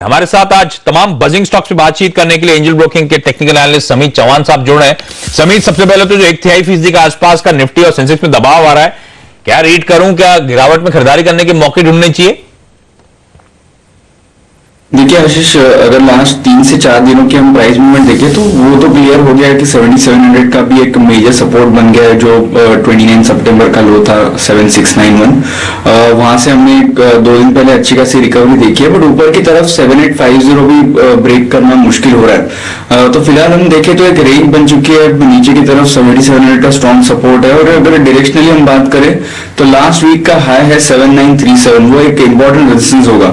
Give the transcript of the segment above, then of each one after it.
हमारे साथ आज तमाम बजिंग स्टॉक्स पे बातचीत करने के लिए एंजल ब्रोकिंग के टेक्निकल एनालिस्ट समीत चौहान साहब जुड़ रहे हैं। समीत, सबसे पहले तो जो 1/3% के आसपास का निफ्टी और सेंसेक्स में दबाव आ रहा है, क्या रीड करूं, क्या गिरावट में खरीदारी करने के मौके ढूंढने चाहिए? देखिए आशीष, अगर लास्ट 3 से 4 दिनों की हम प्राइस मूवमेंट देखें तो वो तो क्लियर हो गया है कि 7700 का भी एक मेजर सपोर्ट बन गया है, जो 29 सितंबर का लो था 7691। वहां से हमने 2 दिन पहले अच्छी खासी रिकवरी देखी है, बट ऊपर की तरफ 7850 भी ब्रेक करना मुश्किल हो रहा है। तो फिलहाल हम देखें तो एक रेंज बन चुकी है, नीचे की तरफ 7700 का स्ट्रॉन्ग सपोर्ट है। और अगर डायरेक्शनली हम बात करें तो लास्ट वीक का हाई है 7937, वो एक इंपॉर्टेंट रेजिस्टेंस होगा।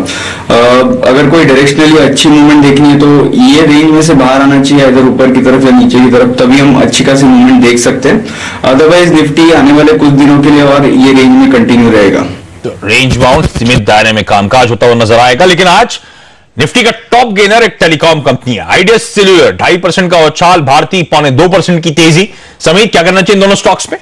अगर कोई डायरेक्शनली अच्छी मूवमेंट देखनी है तो ये रेंज में से बाहर आना चाहिए, इधर ऊपर की तरफ या नीचे की तरफ, तभी हम अच्छी खासी मूवमेंट देख सकते हैं। अदरवाइज निफ्टी आने वाले कुछ दिनों के लिए और ये रेंज में कंटिन्यू रहेगा। तो रेंज बाउंड सीमित दायरे में कामकाज होता हुआ नजर आएगा। लेकिन आज निफ्टी का टॉप गेनर एक टेलीकॉम कंपनी है, आइडिया सेल्यूलर। 2.5% का उछाल, भारती 2.25% की तेजी। समीत, क्या करना चाहिए इन दोनों स्टॉक्स में?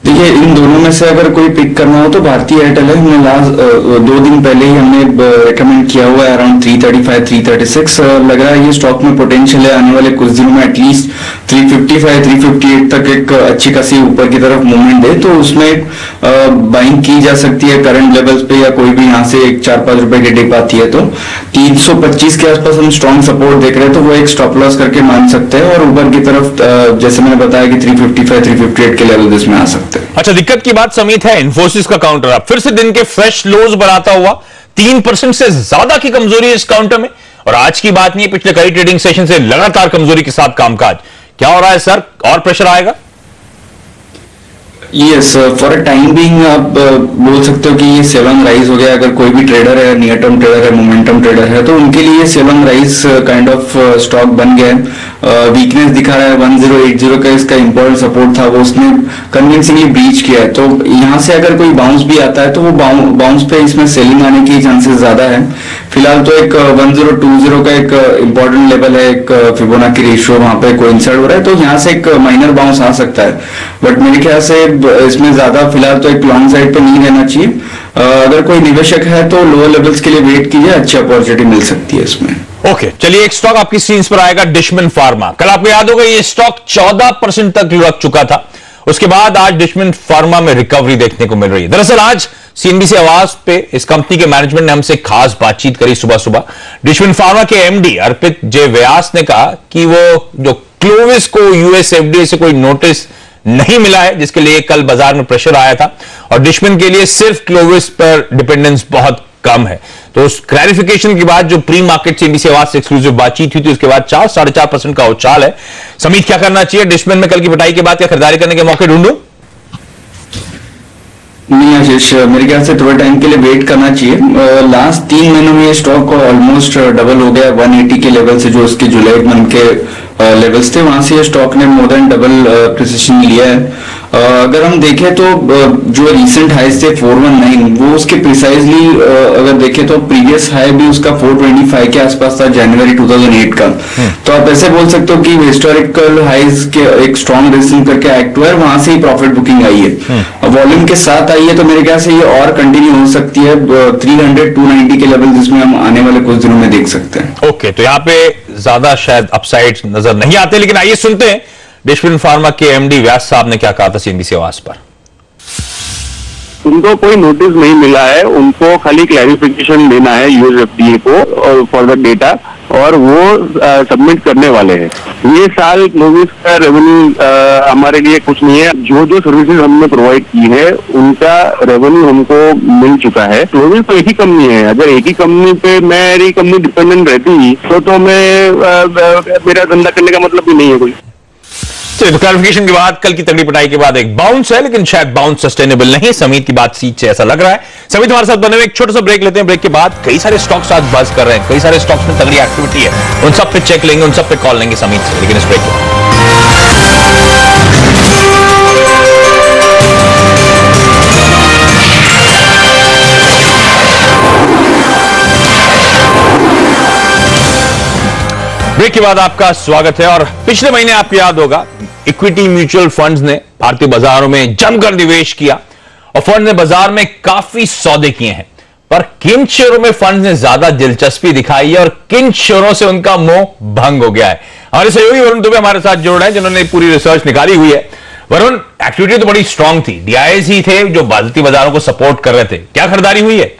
देखिए, इन दोनों में से अगर कोई पिक करना हो तो भारतीय एयरटेल है। हमने लास्ट 2 दिन पहले ही हमने रेकमेंड किया हुआ है अराउंड 335 336। लग रहा है ये स्टॉक में पोटेंशियल है, आने वाले कुछ दिनों में एटलीस्ट 355 358 तक एक अच्छी खासी ऊपर की तरफ मूवमेंट दे तो उसमें बाइंग की जा सकती है करंट लेवल्स पे, या कोई भी यहाँ से 4-5 रुपए की डिप आती है तो 325 के आसपास हम स्ट्रॉन्ग सपोर्ट देख रहे हैं, तो वो एक स्टॉप लॉस करके मान सकते हैं। और ऊपर की तरफ जैसे मैंने बताया कि 355 358 के लेवल इसमें आ सकते हैं। अच्छा, दिक्कत की बात समीत है इंफोसिस का काउंटर अब फिर से दिन के फ्रेश लोज बनाता हुआ 3% से ज्यादा की कमजोरी इस काउंटर में। और आज की बात नहीं है, पिछले कई ट्रेडिंग सेशन से लगातार कमजोरी के साथ कामकाज। क्या हो रहा है सर, और प्रेशर आएगा? Yes, for a time being आप बोल सकते हो कि ये सेवन राइज हो गया। अगर कोई भी ट्रेडर है, नियर टर्म ट्रेडर है, मोमेंटम ट्रेडर है, तो उनके लिए seven rise kind of stock बन गया है। वीकनेस दिखा रहा है, 1080 का इसका इंपॉर्टेंट सपोर्ट था, वो उसने कन्विंसिंगली ब्रीच किया है। तो यहाँ से अगर कोई बाउंस भी आता है तो वो बाउंस पे इसमें सेलिंग आने की चांसेस ज्यादा है। फिलहाल तो एक 1020 का एक इंपॉर्टेंट लेवल है, एक फिबोनाची रेशियो वहां पे कोइंसाइड हो रहा है, तो यहाँ से एक माइनर बाउंस आ सकता है। बट मेरे ख्याल से इसमें ज्यादा फिलहाल तो एक लॉन्ग साइड पे नहीं रहना चाहिए। अगर कोई निवेशक है तो लोअर लेवल्स के लिए वेट कीजिए, अच्छी अपॉर्चुनिटी मिल सकती है इसमें। ओके, चलिए एक स्टॉक आपकी स्क्रीन पर आएगा, डिशमन फार्मा। कल आपको याद होगा ये स्टॉक 14% तक लुढ़क चुका था, उसके बाद आज डिशमन फार्मा में रिकवरी देखने को मिल रही है। दरअसल आज सीएनबीसी आवाज पे इस कंपनी के मैनेजमेंट ने हमसे खास बातचीत करी सुबह सुबह। डिशमन फार्मा के एमडी अर्पित जे व्यास ने कहा कि वो जो क्लोविस को यूएस एफडीए से कोई नोटिस नहीं मिला है, जिसके लिए कल बाजार में प्रेशर आया था, और डिशमन के लिए सिर्फ क्लोविस पर डिपेंडेंस बहुत कम है। तो उस क्लैरिफिकेशन के बाद जो प्री मार्केट सीएनबीसी आवाज से एक्सक्लूसिव बातचीत हुई थी, उसके बाद 4-4.5% का उछाल है। समीत, क्या करना चाहिए डिशमन में? कल की पिटाई के बाद क्या खरीदारी करने के मौके ढूंढूं? नहीं आशीष, मेरे ख्याल से थोड़े टाइम के लिए वेट करना चाहिए। लास्ट 3 महीनों में ये स्टॉक ऑलमोस्ट डबल हो गया 180 के लेवल से, जो उसके जुलाई मंथ के लेवल्स थे, वहां से ये स्टॉक ने मोर देन डबल प्रिसिशन लिया है। अगर हम देखें तो जो रिसेंट हाइज थे 419, वो उसके प्रिसाइजली अगर देखें तो प्रीवियस हाई भी उसका 425 के आसपास था, जनवरी 2008 का। तो आप ऐसे बोल सकते हो कि हिस्टोरिकल हाइज के एक स्ट्रॉन्ग रेजिस्टेंस करके एक्ट हुआ है, वहां से ही प्रॉफिट बुकिंग आई है, वॉल्यूम के साथ आई है। तो मेरे ख्याल से ये और कंटिन्यू हो सकती है 300-290 के लेवल, जिसमें हम आने वाले कुछ दिनों में देख सकते हैं। ओके, तो यहाँ पे ज्यादा शायद अपसाइड नजर नहीं आते, लेकिन आइए सुनते हैं डिशमन फार्मा के एमडी व्यास साहब ने क्या कहा था सीएनबीसी आवाज पर। उनको कोई नोटिस नहीं मिला है, उनको खाली क्लैरिफिकेशन देना है यूएस एफडीए को फॉर द डेटा, और वो सबमिट करने वाले हैं। ये साल क्लोविस का रेवेन्यू हमारे लिए कुछ नहीं है। जो जो सर्विसेज हमने प्रोवाइड की है उनका रेवेन्यू हमको मिल चुका है। क्लोविस तो एक ही कंपनी है, अगर एक ही कंपनी पे मेरी कंपनी डिपेंडेंट रहती तो मैं मेरा धंधा करने का मतलब भी नहीं है कोई। तो क्लैरिफिकेशन के बाद कल की तगड़ी पिटाई के बाद एक बाउंस है, लेकिन शायद बाउंस सस्टेनेबल नहीं। समीत की बात सीट से ऐसा लग रहा है। समीत हमारे साथ बने हुए, एक छोटा सा ब्रेक लेते हैं। ब्रेक के बाद कई सारे स्टॉक्स आज बज कर रहे हैं, कई सारे स्टॉक्स में तगड़ी एक्टिविटी है, उन सब पे चेक लेंगे, उन सब पे कॉल लेंगे समीत से, लेकिन इस ब्रेक के बाद ब्रेक के बाद आपका स्वागत है। और पिछले महीने आपको याद होगा इक्विटी म्यूचुअल फंड्स ने भारतीय बाजारों में जमकर निवेश किया और फंड ने बाजार में काफी सौदे किए हैं। पर किन शेयरों में फंड ने ज्यादा दिलचस्पी दिखाई है और किन शेयरों से उनका मोह भंग हो गया है। हमारे सहयोगी वरुण दुबे हमारे साथ जुड़ रहे हैं, जिन्होंने पूरी रिसर्च निकाली हुई है। वरुण, एक्टिविटी तो बड़ी स्ट्रांग थी, डीआईएस ही थे जो भारतीय बाजारों को सपोर्ट कर रहे थे, क्या खरीदारी हुई है?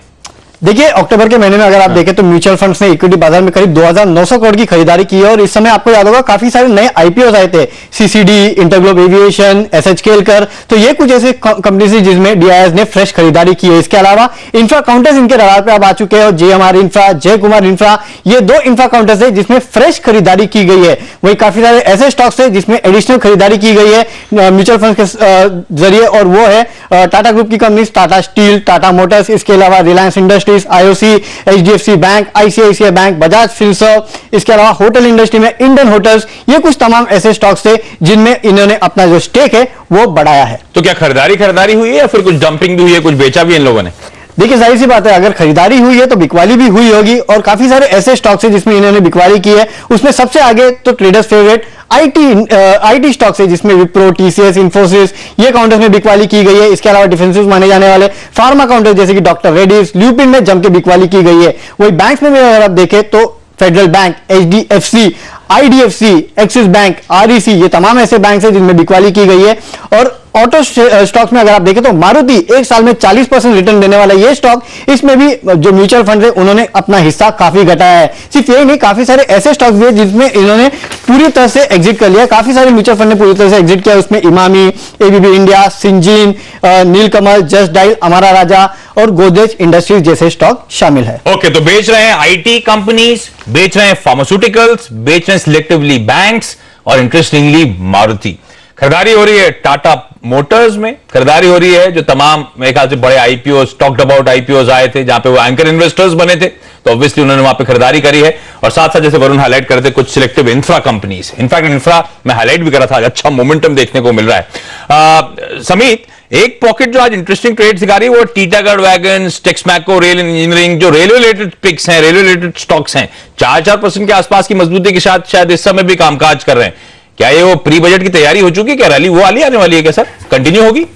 देखिए, अक्टूबर के महीने में अगर आप देखें तो म्यूचुअल फंड्स ने इक्विटी बाजार में करीब 2900 करोड़ की खरीदारी की है और इस समय आपको याद होगा काफी सारे नए आईपीओ आए थे, सीसीडी, इंटरग्लोब एविएशन, एसएचकेएल, तो ये कुछ ऐसे कंपनीज थी जिसमें डीआईएस ने फ्रेश खरीदारी की है। इसके अलावा इंफ्रा काउंटर्स इनके रडार पे अब आ चुके हैं और जेएमआर इंफ्रा, जय कुमार इंफ्रा, ये दो इंफ्रा काउंटर्स है जिसमें फ्रेश खरीदारी की गई है। वही काफी सारे ऐसे स्टॉक्स है जिसमें एडिशनल खरीदारी की गई है म्यूचुअल फंड के जरिए, और वो है टाटा ग्रुप की company, Tata steel, Tata Motors, इसके अलावा Reliance industries, IOC, HDFC bank, ICICI bank, Bajaj Finserv, इसके अलावा होटल इंडस्ट्री में इंडियन होटल्स, ये कुछ तमाम ऐसे स्टॉक्स थे जिनमें इन्होंने अपना जो स्टेक है वो बढ़ाया है। तो क्या खरीदारी हुई है या फिर कुछ डंपिंग भी हुई है, कुछ बेचा भी इन लोगों ने? देखिए, जाहिर सी बात है, अगर खरीदारी हुई है तो बिकवाली भी हुई होगी और काफी सारे ऐसे स्टॉक्स हैं जिसमें इन्होंने बिकवाली की है। उसमें सबसे आगे तो ट्रेडर्स फेवरेट आईटी स्टॉक्स है जिसमें विप्रो, टीसीएस, इंफोसिस, ये काउंटर्स में बिकवाली की गई है। इसके अलावा डिफेंसिव माने जाने वाले फार्मा काउंटर्स जैसे कि डॉक्टर रेड्डीज, ल्यूपिन में जम के बिकवाली की गई है। वही बैंक्स में अगर आप देखें तो federal bank, HDFC, IDFC, axis bank, REC, ये तमाम ऐसे बैंक हैं जिनमें बिकवाली की गई है। और ऑटो स्टॉक्स में अगर आप देखें तो मारुति एक साल में 40% रिटर्न देने वाला ये स्टॉक, इसमें भी जो म्यूचुअल फंड है उन्होंने अपना हिस्सा काफी घटाया है। सिर्फ यही नहीं, काफी सारे ऐसे स्टॉक्स भी है जिसमें इन्होंने पूरी तरह से एग्जिट कर लिया। काफी सारे म्यूचुअल फंड ने पूरी तरह से एग्जिट किया, उसमें इमामी, एबीबी इंडिया, सिंजीन, नीलकमल, जस्ट डायल, अमारा राजा और गोदरेज इंडस्ट्रीज जैसे स्टॉक शामिल है। ओके, तो बेच रहे हैं आईटी कंपनीज, बेच रहे हैं फार्मास्यूटिकल्स, बेच रहे हैं सिलेक्टिवली बैंक्स और इंटरेस्टिंगली मारुति। खरीदारी हो रही है टाटा मोटर्स में, खरीदारी हो रही है जो तमाम मेरे ख्याल से बड़े आईपीओ, टॉक्ड अबाउट आईपीओ आए थे जहां पे वो एंकर इन्वेस्टर्स बने थे, तो ऑब्वियसली उन्होंने वहां पे खरीदारी करी है। और साथ साथ जैसे वरुण हाईलाइट करते कुछ selective infra companies, in fact infra मैं हाईलाइट भी कर रहा था, अच्छा मोमेंटम देखने को मिल रहा है। समीत, एक पॉकेट जो आज इंटरेस्टिंग ट्रेड दिखा रही है वो Titagarh wagons, Texmaco, rail engineering, जो रेलवे रिलेटेड पिक्स हैं, रेलवे रिलेटेड स्टॉक्स हैं, 4% के आसपास की मजबूती के साथ शायद इस समय भी कामकाज कर रहे हैं। क्या ये वो प्री बजट की तैयारी हो चुकी है? क्या रैली वो वाली आने वाली है? क्या सर कंटिन्यू होगी?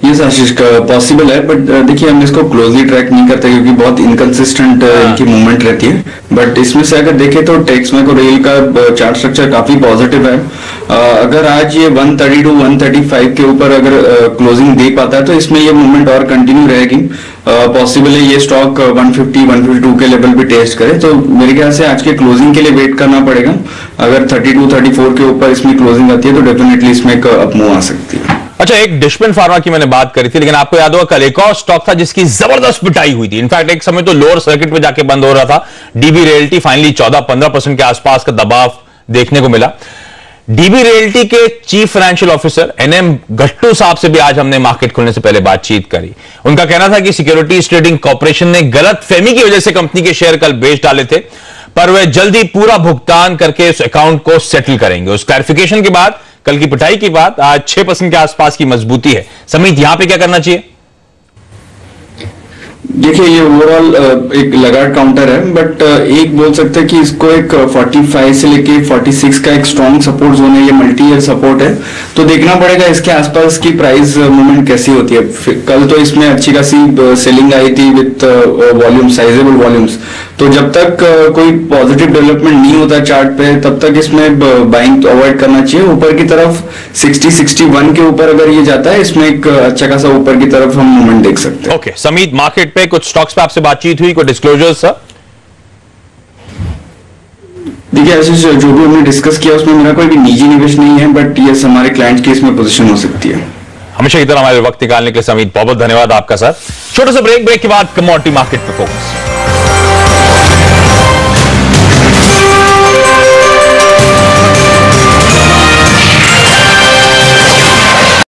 यस आशीष, पॉसिबल है, बट देखिए हम इसको क्लोजली ट्रैक नहीं करते क्योंकि बहुत इनकंसिस्टेंट इनकी मूवमेंट रहती है। बट इसमें से अगर देखें तो टेक्समैको रेल का चार्ट स्ट्रक्चर काफी पॉजिटिव है। अगर आज ये 130 to 135 के ऊपर अगर क्लोजिंग दे पाता है तो इसमें ये मूवमेंट और कंटिन्यू रहेगी। पॉसिबल है ये स्टॉक 150, 152 के लेवल भी टेस्ट करे, तो मेरे ख्याल से आज के क्लोजिंग के लिए वेट करना पड़ेगा। अगर 32, 34 के ऊपर इसमें क्लोजिंग आती है तो डेफिनेटली इसमें एक अपमूव आ सकती है। अच्छा, एक डिशमन फार्मा की मैंने बात करी थी, लेकिन आपको याद होगा कल एक और स्टॉक था जिसकी जबरदस्त पिटाई हुई थी। इनफैक्ट एक समय तो लोअर सर्किट पे जाके बंद हो रहा था। डीबी रियल्टी फाइनली 14-15% के आसपास का दबाव देखने को मिला। डीबी रियल्टी के चीफ फाइनेंशियल ऑफिसर एनएम गट्टू साहब से भी आज हमने मार्केट खुलने से पहले बातचीत करी। उनका कहना था कि सिक्योरिटीज ट्रेडिंग कॉर्पोरेशन ने गलतफहमी की वजह से कंपनी के शेयर कल बेच डाले थे, पर वे जल्दी पूरा भुगतान करके उस अकाउंट को सेटल करेंगे। उस क्लैरिफिकेशन के बाद, कल की पिटाई के बाद आज 6% के आसपास की मजबूती है। समीत, यहां पे क्या करना चाहिए? देखिए ये ओवरऑल एक लगाड़ काउंटर है, बट एक बोल सकते हैं कि इसको एक 45 से लेके 46 का एक स्ट्रॉन्ग सपोर्ट जोन है, ये मल्टी ईयर सपोर्ट है, तो देखना पड़ेगा इसके आसपास की प्राइस मूवमेंट कैसी होती है। कल तो इसमें अच्छी खासी सेलिंग आई थी विथ वॉल्यूम, साइजेबल वॉल्यूम्स, तो जब तक कोई पॉजिटिव डेवलपमेंट नहीं होता चार्ट पे तब तक इसमें बाइंग अवॉइड करना चाहिए। ऊपर की तरफ 60-61 के ऊपर अगर ये जाता है इसमें एक अच्छा खासा ऊपर की तरफ हम मूवमेंट देख सकते हैं। ओके, समीत, मार्केट पे कुछ स्टॉक्स पे आपसे बातचीत हुई, कोई डिस्क्लोजर्स सर? देखिए ऐसे जो भी हमने डिस्कस किया उसमें मेरा कोई भी निजी निवेश नहीं है, बट ये हमारे क्लाइंट्स की इसमें पोजीशन हो सकती है। हमेशा की तरह हमारे वक्त निकालने के लिए समीत बहुत बहुत धन्यवाद आपका सर। छोटा सा ब्रेक के बाद कमोडिटी मार्केट पे फोकस।